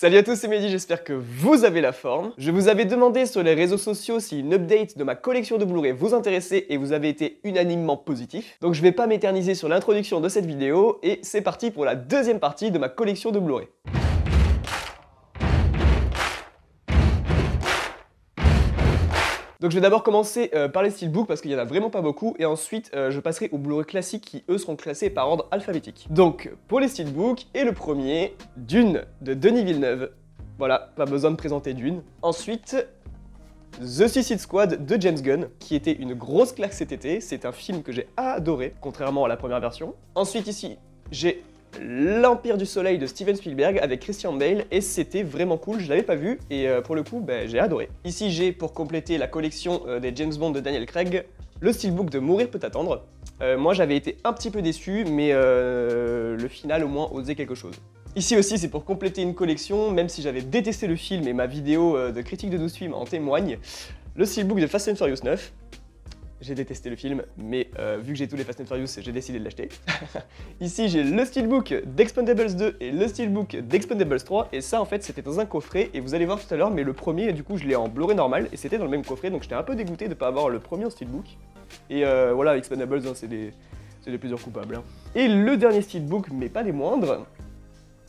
Salut à tous, c'est Mehdi, j'espère que vous avez la forme. Je vous avais demandé sur les réseaux sociaux si une update de ma collection de Blu-ray vous intéressait et vous avez été unanimement positif. Donc je vais pas m'éterniser sur l'introduction de cette vidéo et c'est parti pour la deuxième partie de ma collection de Blu-ray. Donc je vais d'abord commencer par les steelbooks parce qu'il y en a vraiment pas beaucoup et ensuite je passerai aux Blu-ray classiques qui eux seront classés par ordre alphabétique. Donc pour les steelbooks, et le premier, Dune de Denis Villeneuve. Voilà, pas besoin de présenter Dune. Ensuite, The Suicide Squad de James Gunn, qui était une grosse claque cet été. C'est un film que j'ai adoré, contrairement à la première version. Ensuite ici, j'ai L'Empire du Soleil de Steven Spielberg avec Christian Bale et c'était vraiment cool, je l'avais pas vu et pour le coup j'ai adoré. Ici j'ai pour compléter la collection des James Bond de Daniel Craig, le steelbook de Mourir peut attendre. Moi j'avais été un petit peu déçu mais le final au moins osait quelque chose. Ici aussi c'est pour compléter une collection, même si j'avais détesté le film et ma vidéo de critique de 12 films en témoigne, le steelbook de Fast and Furious 9. J'ai détesté le film, mais vu que j'ai tous les Fast and Furious, j'ai décidé de l'acheter. Ici, j'ai le steelbook d'Expendables 2 et le steelbook d'Expendables 3, et ça, en fait, c'était dans un coffret, et vous allez voir tout à l'heure, mais le premier, du coup, je l'ai en Blu-ray normal, et c'était dans le même coffret, donc j'étais un peu dégoûté de ne pas avoir le premier en steelbook. Et voilà, Expendables, hein, c'est des plaisirs coupables. Hein. Et le dernier steelbook, mais pas des moindres,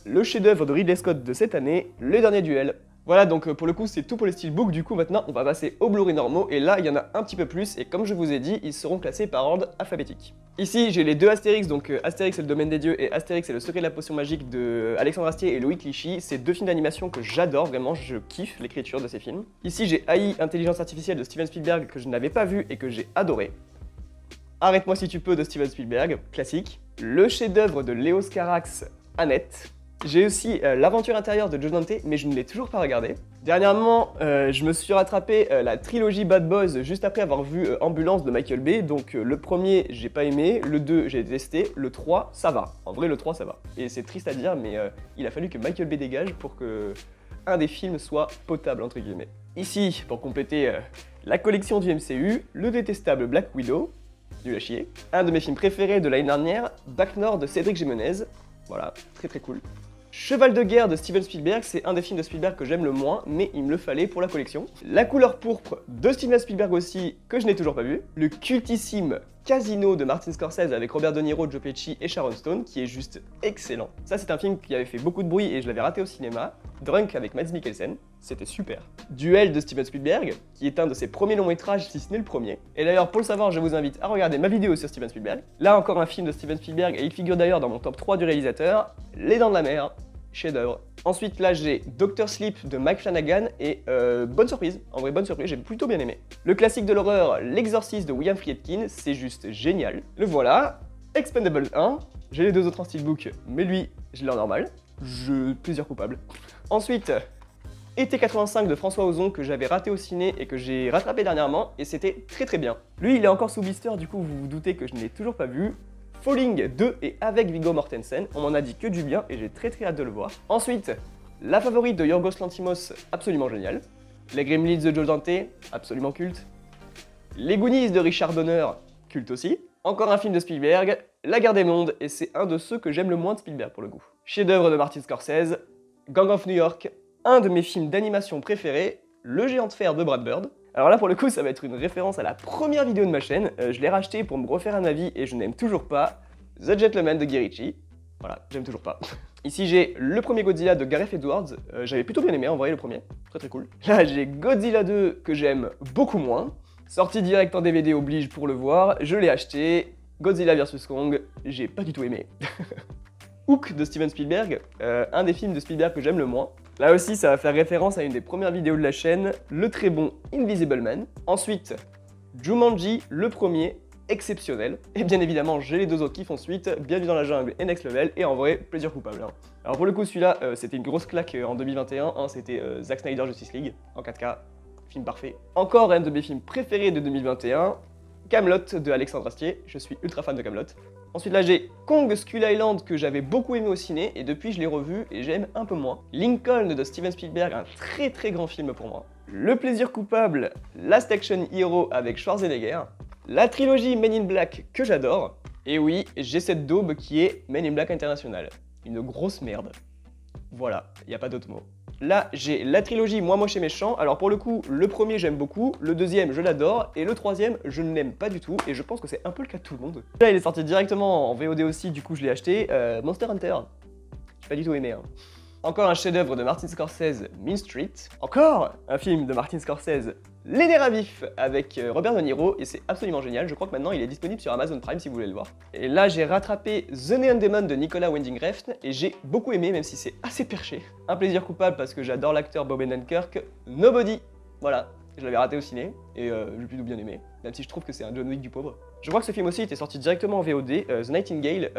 le chef-d'œuvre de Ridley Scott de cette année, Le Dernier Duel. Voilà, donc pour le coup c'est tout pour les steelbooks, du coup maintenant on va passer aux Blu-ray normaux et là il y en a un petit peu plus et comme je vous ai dit, ils seront classés par ordre alphabétique. Ici j'ai les deux Astérix, donc Astérix et le Domaine des Dieux et Astérix et le Secret de la Potion Magique de Alexandre Astier et Loïc Clichy. C'est deux films d'animation que j'adore, vraiment je kiffe l'écriture de ces films. Ici j'ai AI, Intelligence Artificielle de Steven Spielberg que je n'avais pas vu et que j'ai adoré. Arrête-moi si tu peux de Steven Spielberg, classique. Le chef-d'œuvre de Léos Carax, Annette. J'ai aussi L'aventure intérieure de Joe Dante, mais je ne l'ai toujours pas regardé. Dernièrement, je me suis rattrapé la trilogie Bad Boys juste après avoir vu Ambulance de Michael Bay. Donc le premier, j'ai pas aimé, le 2, j'ai détesté, le 3, ça va. En vrai, le 3, ça va. Et c'est triste à dire, mais il a fallu que Michael Bay dégage pour que un des films soit potable, entre guillemets. Ici, pour compléter la collection du MCU, le détestable Black Widow, nul à chier. Un de mes films préférés de l'année dernière, Bac Nord de Cédric Jimenez. Voilà, très cool. Cheval de guerre de Steven Spielberg, c'est un des films de Spielberg que j'aime le moins, mais il me le fallait pour la collection. La couleur pourpre de Steven Spielberg aussi, que je n'ai toujours pas vu. Le cultissime Casino de Martin Scorsese avec Robert De Niro, Joe Pesci et Sharon Stone, qui est juste excellent. Ça c'est un film qui avait fait beaucoup de bruit et je l'avais raté au cinéma. Drunk avec Mads Mikkelsen, c'était super. Duel de Steven Spielberg, qui est un de ses premiers longs métrages, si ce n'est le premier. Et d'ailleurs, pour le savoir, je vous invite à regarder ma vidéo sur Steven Spielberg. Là encore un film de Steven Spielberg, et il figure d'ailleurs dans mon top 3 du réalisateur, Les Dents de la Mer, chef-d'œuvre. Ensuite, là, j'ai Dr. Sleep de Mike Flanagan, et bonne surprise, en vrai bonne surprise, j'ai plutôt bien aimé. Le classique de l'horreur, L'Exorciste de William Friedkin, c'est juste génial. Le voilà. Expendables 1, j'ai les deux autres en steelbook, mais lui, je l'ai en normal. Plaisir coupable. Ensuite, Été 85 de François Ozon que j'avais raté au ciné et que j'ai rattrapé dernièrement et c'était très bien. Lui il est encore sous blister, du coup vous vous doutez que je ne l'ai toujours pas vu. Falling 2 et avec Viggo Mortensen, on m'en a dit que du bien et j'ai très hâte de le voir. Ensuite, La Favorite de Yorgos Lanthimos, absolument génial. Les Gremlins de Joe Dante, absolument culte. Les Goonies de Richard Donner, culte aussi. Encore un film de Spielberg, La Guerre des Mondes, et c'est un de ceux que j'aime le moins de Spielberg pour le coup. Chef-d'œuvre de Martin Scorsese, Gang of New York, un de mes films d'animation préférés, Le Géant de Fer de Brad Bird. Alors là pour le coup ça va être une référence à la première vidéo de ma chaîne, je l'ai racheté pour me refaire un avis et je n'aime toujours pas. The Gentleman de Guy Ritchie, voilà, j'aime toujours pas. Ici j'ai le premier Godzilla de Gareth Edwards, j'avais plutôt bien aimé en vrai le premier, très cool. Là j'ai Godzilla 2 que j'aime beaucoup moins, sortie direct en DVD oblige pour le voir, je l'ai acheté, Godzilla vs Kong, j'ai pas du tout aimé. Hook de Steven Spielberg, un des films de Spielberg que j'aime le moins. Là aussi, ça va faire référence à une des premières vidéos de la chaîne, le très bon Invisible Man. Ensuite, Jumanji, le premier, exceptionnel. Et bien évidemment, j'ai les deux autres qui font suite, Bienvenue dans la jungle et Next Level, et en vrai, plaisir coupable. Hein. Alors pour le coup, celui-là, c'était une grosse claque en 2021, hein, c'était Zack Snyder Justice League, en 4K, film parfait. Encore un de mes films préférés de 2021, Kaamelott de Alexandre Astier, je suis ultra fan de Kaamelott. Ensuite là j'ai Kong Skull Island que j'avais beaucoup aimé au ciné et depuis je l'ai revu et j'aime un peu moins. Lincoln de Steven Spielberg, un très grand film pour moi. Le plaisir coupable, Last Action Hero avec Schwarzenegger. La trilogie Men in Black que j'adore. Et oui, j'ai cette daube qui est Men in Black International. Une grosse merde. Voilà, il n'y a pas d'autre mot. Là, j'ai la trilogie Moi Moche et Méchant. Alors pour le coup, le premier j'aime beaucoup, le deuxième je l'adore, et le troisième je ne l'aime pas du tout, et je pense que c'est un peu le cas de tout le monde. Là, il est sorti directement en VOD aussi, du coup je l'ai acheté. Monster Hunter. J'ai pas du tout aimé, hein. Encore un chef-d'œuvre de Martin Scorsese, Mean Street. Encore un film de Martin Scorsese, Les Nerfs à vif, avec Robert De Niro, et c'est absolument génial. Je crois que maintenant il est disponible sur Amazon Prime si vous voulez le voir. Et là j'ai rattrapé The Neon Demon de Nicolas Winding Refn, et j'ai beaucoup aimé, même si c'est assez perché. Un plaisir coupable parce que j'adore l'acteur Bob Odenkirk. Nobody, voilà. Je l'avais raté au ciné, et j'ai plutôt bien aimé, même si je trouve que c'est un John Wick du pauvre. Je crois que ce film aussi était sorti directement en VOD, The Nightingale,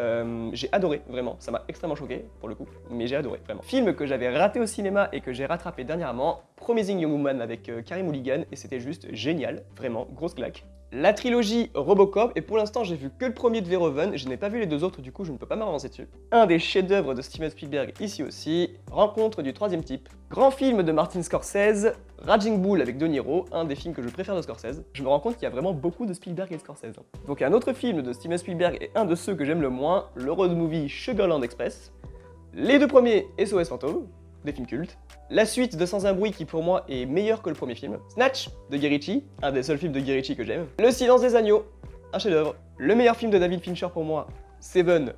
j'ai adoré, vraiment, ça m'a extrêmement choqué, pour le coup, mais j'ai adoré, vraiment. Film que j'avais raté au cinéma et que j'ai rattrapé dernièrement, Promising Young Woman avec Carey Mulligan, et c'était juste génial, vraiment, grosse claque. La trilogie Robocop, et pour l'instant j'ai vu que le premier de Verhoeven, je n'ai pas vu les deux autres, du coup je ne peux pas m'avancer dessus. Un des chefs-d'œuvre de Steven Spielberg ici aussi, Rencontre du troisième type. Grand film de Martin Scorsese, Raging Bull avec De Niro, un des films que je préfère de Scorsese. Je me rends compte qu'il y a vraiment beaucoup de Spielberg et de Scorsese. Donc un autre film de Steven Spielberg et un de ceux que j'aime le moins, le road movie Sugarland Express. Les deux premiers, SOS Fantôme, des films cultes. La suite de Sans un bruit qui pour moi est meilleure que le premier film. Snatch de Guy Ritchie, un des seuls films de Guy Ritchie que j'aime. Le Silence des agneaux, un chef-d'œuvre. Le meilleur film de David Fincher pour moi, Seven,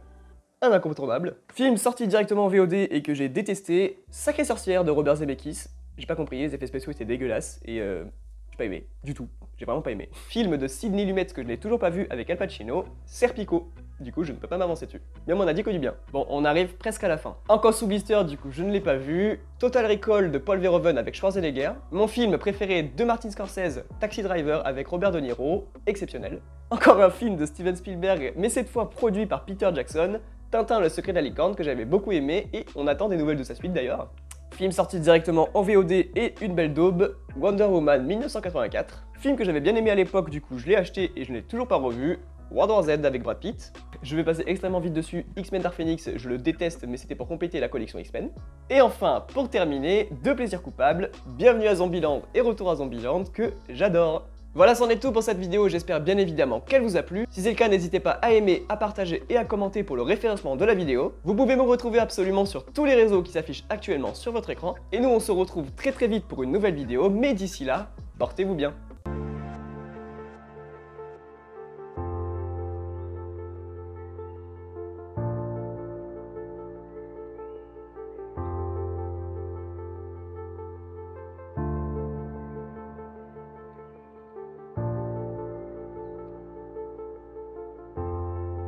un incontournable. Film sorti directement en VOD et que j'ai détesté, Sacrée sorcière de Robert Zemeckis. J'ai pas compris, les effets spéciaux étaient dégueulasses et j'ai pas aimé, du tout. J'ai vraiment pas aimé. Film de Sidney Lumet que je n'ai toujours pas vu avec Al Pacino, Serpico. Du coup, je ne peux pas m'avancer dessus. Mais on m'en a dit que du bien. Bon, on arrive presque à la fin. Encore sous blister, du coup, je ne l'ai pas vu. Total Recall de Paul Verhoeven avec Schwarzenegger. Mon film préféré de Martin Scorsese, Taxi Driver avec Robert De Niro, exceptionnel. Encore un film de Steven Spielberg, mais cette fois produit par Peter Jackson, Tintin le secret de la licorne, que j'avais beaucoup aimé, et on attend des nouvelles de sa suite d'ailleurs. Film sorti directement en VOD et une belle daube, Wonder Woman 1984. Film que j'avais bien aimé à l'époque, du coup je l'ai acheté et je ne l'ai toujours pas revu. World War Z avec Brad Pitt. Je vais passer extrêmement vite dessus, X-Men Dark Phoenix, je le déteste mais c'était pour compléter la collection X-Men. Et enfin, pour terminer, deux plaisirs coupables, Bienvenue à Zombieland et Retour à Zombieland que j'adore. Voilà, c'en est tout pour cette vidéo, j'espère bien évidemment qu'elle vous a plu. Si c'est le cas, n'hésitez pas à aimer, à partager et à commenter pour le référencement de la vidéo. Vous pouvez me retrouver absolument sur tous les réseaux qui s'affichent actuellement sur votre écran. Et nous, on se retrouve très vite pour une nouvelle vidéo, mais d'ici là, portez-vous bien.